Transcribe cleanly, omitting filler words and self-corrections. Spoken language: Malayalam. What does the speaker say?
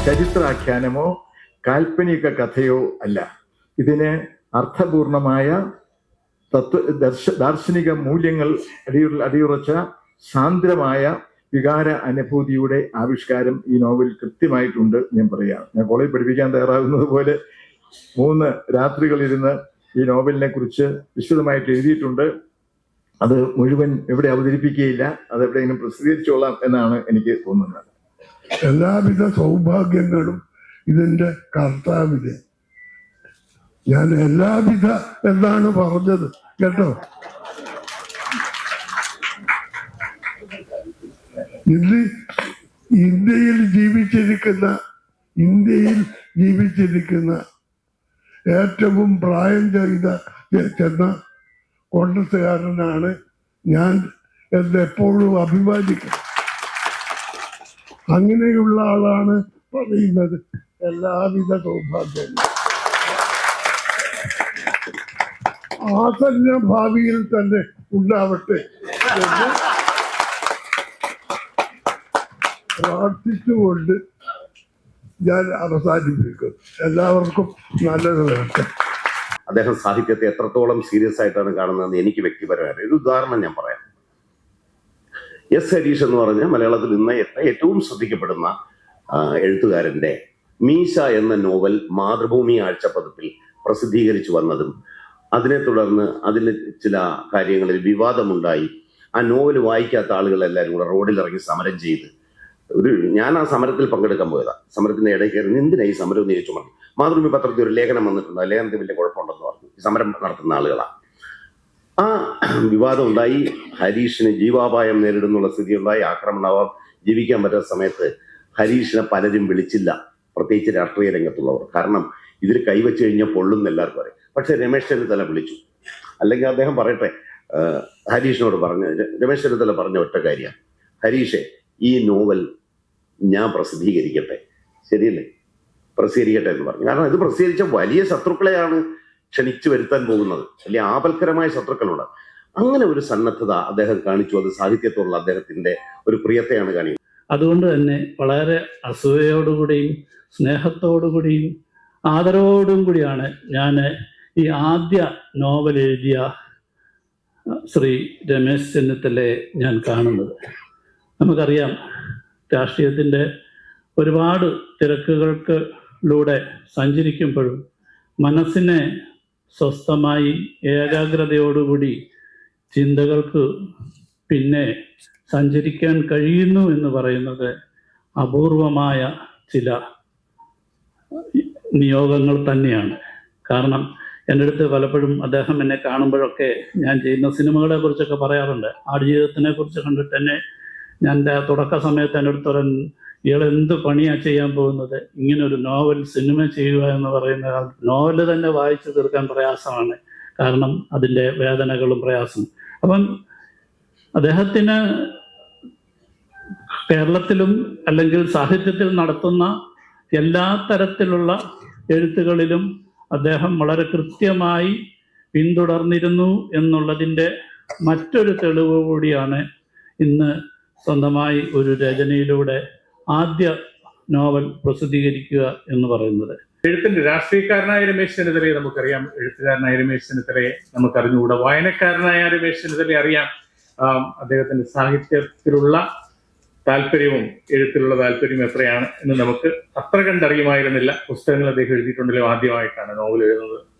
ചരിത്രാഖ്യാനമോ കാൽപ്പനിക കഥയോ അല്ല. ഇതിന് അർത്ഥപൂർണമായ ദാർശനിക മൂല്യങ്ങൾ അടിയുറച്ച സാന്ദ്രമായ വികാര അനുഭൂതിയുടെ ആവിഷ്കാരം ഈ നോവൽ കൃത്യമായിട്ടുണ്ട് ഞാൻ പറയാം. ഞാൻ കോളേജ് പഠിപ്പിക്കാൻ തയ്യാറാകുന്നത് പോലെ 3 രാത്രികളിരുന്ന് ഈ നോവലിനെ കുറിച്ച് വിശദമായിട്ട് എഴുതിയിട്ടുണ്ട്. അത് മുഴുവൻ എവിടെ അവതരിപ്പിക്കുകയില്ല, അത് എവിടെയെങ്കിലും പ്രസിദ്ധീകരിച്ചോളാം എന്നാണ് എനിക്ക് തോന്നുന്നത്. എല്ലാവിധ സൗഭാഗ്യങ്ങളും ഇതിന്റെ കർത്താവിന്. ഞാൻ എല്ലാവിധ എന്നാണ് പറഞ്ഞത് കേട്ടോ. ഇന്ന് ഇന്ത്യയിൽ ജീവിച്ചിരിക്കുന്ന ഏറ്റവും പ്രായം ചെന്ന കോൺഗ്രസ്സുകാരനാണ് ഞാൻ എന്നെപ്പോഴും അഭിമാനിക്കുന്നത്. അങ്ങനെയുള്ള ആളാണ് പറയുന്നത് എല്ലാവിധ സൗഭാഗ്യങ്ങളും ആസന്ന ഭാവിയിൽ തന്നെ ഉണ്ടാവട്ടെ എന്ന് പ്രാർത്ഥിച്ചുകൊണ്ട് ഞാൻ അവസാനിപ്പിക്കും. എല്ലാവർക്കും നല്ലത് വരട്ടെ. അദ്ദേഹം സാഹിത്യത്തെ എത്രത്തോളം സീരിയസ് ആയിട്ടാണ് കാണുന്നതെന്ന് എനിക്ക് വ്യക്തിപരമായിട്ട് ഒരു ഉദാഹരണം ഞാൻ പറയാം. എസ് ഹരീഷ് എന്ന് പറഞ്ഞ മലയാളത്തിൽ ഇന്ന് ഏറ്റവും ശ്രദ്ധിക്കപ്പെടുന്ന എഴുത്തുകാരന്റെ മീശ എന്ന നോവൽ മാതൃഭൂമി ആഴ്ചപ്പതിപ്പിൽ പ്രസിദ്ധീകരിച്ചു വന്നതും അതിനെ തുടർന്ന് അതിൽ ചില കാര്യങ്ങളിൽ വിവാദമുണ്ടായി. ആ നോവൽ വായിക്കാത്ത ആളുകളെല്ലാവരും കൂടെ റോഡിലിറങ്ങി സമരം ചെയ്ത് ഞാൻ ആ സമരത്തിൽ പങ്കെടുക്കാൻ പോയതാണ്. സമരത്തിന്റെ ഇടയിൽ കയറി എന്തിനാ ഈ സമരം എന്ന് ചോദിച്ചു പറഞ്ഞു. മാതൃഭൂമി പത്രത്തിൽ ഒരു ലേഖനം വന്നിട്ടുണ്ട്. ആ ലേഖനത്തിൽ വലിയ കുഴപ്പമുണ്ടെന്ന് പറഞ്ഞു. സമരം നടത്തുന്ന ആളുകളാണ്. ആ വിവാദം ഉണ്ടായി. ഹരീഷിന് ജീവാപായം നേരിടുന്നുള്ള സ്ഥിതി ഉണ്ടായി. ആക്രമണമാവാം. ജീവിക്കാൻ പറ്റാത്ത സമയത്ത് ഹരീഷിനെ പലരും വിളിച്ചില്ല, പ്രത്യേകിച്ച് രാഷ്ട്രീയ രംഗത്തുള്ളവർ. കാരണം ഇതിൽ കൈവച്ച് കഴിഞ്ഞാൽ പൊള്ളുന്ന എല്ലാവർക്കും അറിയാം. പക്ഷെ രമേശ് ചെന്നിത്തല വിളിച്ചു. അല്ലെങ്കിൽ അദ്ദേഹം പറയട്ടെ, ഹരീഷിനോട് രമേശ് ചെന്നിത്തല പറഞ്ഞ ഒറ്റ കാര്യമാണ്, ഹരീഷെ ഈ നോവൽ ഞാൻ പ്രസിദ്ധീകരിക്കട്ടെ, ശരിയല്ലേ, പ്രസിദ്ധീകരിക്കട്ടെ എന്ന് പറഞ്ഞു. കാരണം ഇത് പ്രസിദ്ധീകരിച്ച വലിയ ശത്രുക്കളെയാണ് ക്ഷണിച്ചു വരുത്താൻ പോകുന്നത്. വലിയ ആപൽക്കരമായ ശത്രുക്കളുണ്ട്. അങ്ങനെ ഒരു സന്നദ്ധത അദ്ദേഹം കാണിച്ചു. അത് സാഹിത്യത്തോടുള്ള അദ്ദേഹത്തിന്റെ ഒരു പ്രിയത്തെയാണ് കാണിക്കുന്നത്. അതുകൊണ്ട് തന്നെ വളരെ അസൂയയോടുകൂടിയും സ്നേഹത്തോടുകൂടിയും ആദരവോടും കൂടിയാണ് ഞാൻ ഈ ആദ്യ നോവൽ എഴുതിയ ശ്രീ രമേശ് ചെന്നിത്തലയെ ഞാൻ കാണുന്നത്. നമുക്കറിയാം, രാഷ്ട്രീയത്തിൻ്റെ ഒരുപാട് തിരക്കുകൾക്കിലൂടെ സഞ്ചരിക്കുമ്പോഴും മനസ്സിനെ സ്വസ്ഥമായി ഏകാഗ്രതയോടുകൂടി ചിന്തകൾക്ക് പിന്നെ സഞ്ചരിക്കാൻ കഴിയുന്നു എന്ന് പറയുന്നത് അപൂർവമായ ചില നിയോഗങ്ങൾ തന്നെയാണ്. കാരണം എൻ്റെ അടുത്ത് പലപ്പോഴും അദ്ദേഹം എന്നെ കാണുമ്പോഴൊക്കെ ഞാൻ ചെയ്യുന്ന സിനിമകളെ കുറിച്ചൊക്കെ പറയാറുണ്ട്. ആടുജീവിതത്തിനെ കുറിച്ച് കണ്ടിട്ട് തന്നെ ഞാൻ തുടക്ക സമയത്ത് എൻ്റെ അടുത്ത് ഇയാളെന്ത് പണിയാണ് ചെയ്യാൻ പോകുന്നത്, ഇങ്ങനൊരു നോവൽ സിനിമ ചെയ്യുക എന്ന് പറയുന്ന നോവൽ തന്നെ വായിച്ചു തീർക്കാൻ പ്രയാസമാണ്. കാരണം അതിൻ്റെ വേദനകളും പ്രയാസവും. അപ്പം അദ്ദേഹത്തിന് കേരളത്തിലും അല്ലെങ്കിൽ സാഹിത്യത്തിൽ നടത്തുന്ന എല്ലാ തരത്തിലുള്ള എഴുത്തുകളിലും അദ്ദേഹം വളരെ കൃത്യമായി പിന്തുടർന്നിരുന്നു എന്നുള്ളതിൻ്റെ മറ്റൊരു തെളിവ് കൂടിയാണ് ഇന്ന് സ്വന്തമായി ഒരു രചനയിലൂടെ ആദ്യ നോവൽ പ്രസിദ്ധീകരിക്കുക എന്ന് പറയുന്നത്. എഴുത്തിന്റെ രാഷ്ട്രീയക്കാരനായ രമേശ് ചെന്നിത്തലയെ നമുക്കറിയാം, എഴുത്തുകാരനായ രമേശ് ചെന്നിത്തലയെ നമുക്കറിഞ്ഞുകൂടാ. വായനക്കാരനായ രമേശ് ചെന്നിത്തലയെ അറിയാം. അദ്ദേഹത്തിന്റെ സാഹിത്യത്തിലുള്ള താല്പര്യവും എഴുത്തിലുള്ള താല്പര്യവും എത്രയാണ് എന്ന് നമുക്ക് അത്ര കണ്ടറിയുമായിരുന്നില്ല. പുസ്തകങ്ങൾ അദ്ദേഹം എഴുതിയിട്ടുണ്ടല്ലോ, ആദ്യമായിട്ടാണ് നോവൽ എഴുതുന്നത്.